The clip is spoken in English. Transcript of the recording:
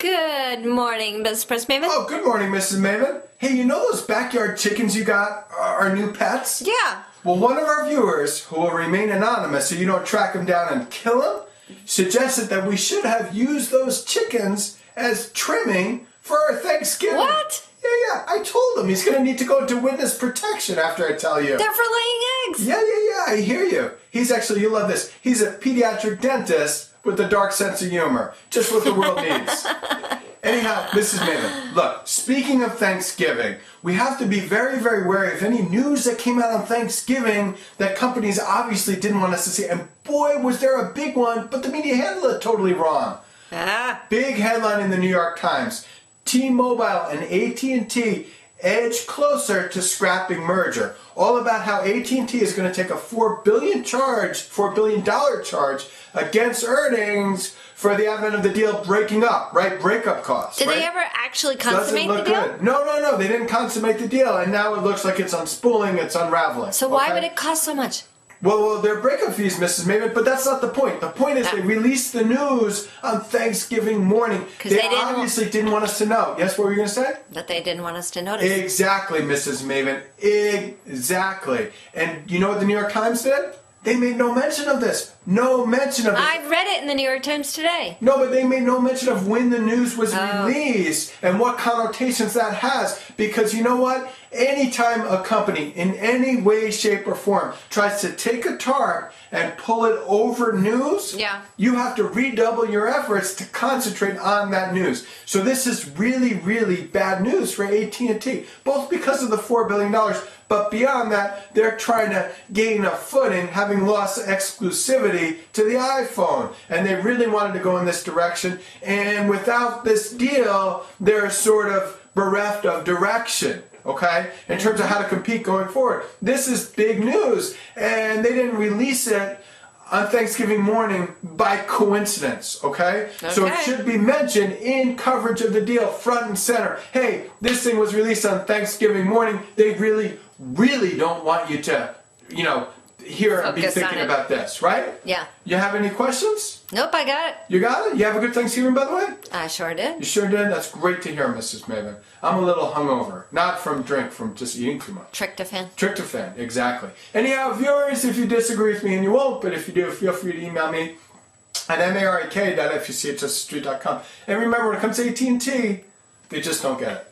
Good morning, Miss Prince Maven. Oh, good morning, Mrs. Maven. Hey, you know those backyard chickens you got are new pets? Yeah. Well, one of our viewers, who will remain anonymous so you don't track them down and kill them, suggested that we should have used those chickens as trimming for our Thanksgiving. What? Yeah. I told him he's going to need to go into witness protection after I tell you. They're for laying eggs. Yeah. I hear you. He's actually, you love this. He's a pediatric dentist with a dark sense of humor. Just what the world needs. Anyhow, Mrs. Maven, look, speaking of Thanksgiving, we have to be very, very wary of any news that came out on Thanksgiving that companies obviously didn't want us to see. And boy, was there a big one, but the media handled it totally wrong. Big headline in the New York Times. T-Mobile and AT&T edge closer to scrapping merger. All about how AT&T is going to take a $4 billion charge against earnings for the advent of the deal breaking up, right? Breakup costs. Did right? they ever actually consummate Doesn't look the deal? good. No. They didn't consummate the deal, and now it looks like it's unspooling, it's unraveling. So why would it cost so much? Well, they're breakup fees, Mrs. Maven, but that's not the point. The point is they released the news on Thanksgiving morning. They obviously didn't want us to know. Yes, what were you going to say? That they didn't want us to notice. Exactly, Mrs. Maven. Exactly. And you know what the New York Times did? They made no mention of this. No mention of it. I read it in the New York Times today. No, but they made no mention of when the news was released and what connotations that has. Because you know what? Anytime a company, in any way, shape, or form, tries to take a tarp and pull it over news, you have to redouble your efforts to concentrate on that news. So this is really, really bad news for AT&T, both because of the $4 billion, but beyond that, they're trying to gain a footing, having lost exclusivity to the iPhone. And they really wanted to go in this direction. And without this deal, they're sort of bereft of direction. Okay? In terms of how to compete going forward. This is big news. And they didn't release it on Thanksgiving morning by coincidence. Okay? So it should be mentioned in coverage of the deal, front and center. Hey, this thing was released on Thanksgiving morning. They really don't want you to, hear and be thinking about this, right? Yeah. You have any questions? Nope, I got it. You got it? You have a good Thanksgiving, by the way? I sure did. You sure did? That's great to hear, Mrs. Maven. I'm a little hungover. Not from drink, from just eating too much. Tryptophan, exactly. Anyhow, viewers, if you disagree with me, and you won't, but if you do, feel free to email me at marik.fuc@street.com. And remember, when it comes to AT&T, they just don't get it.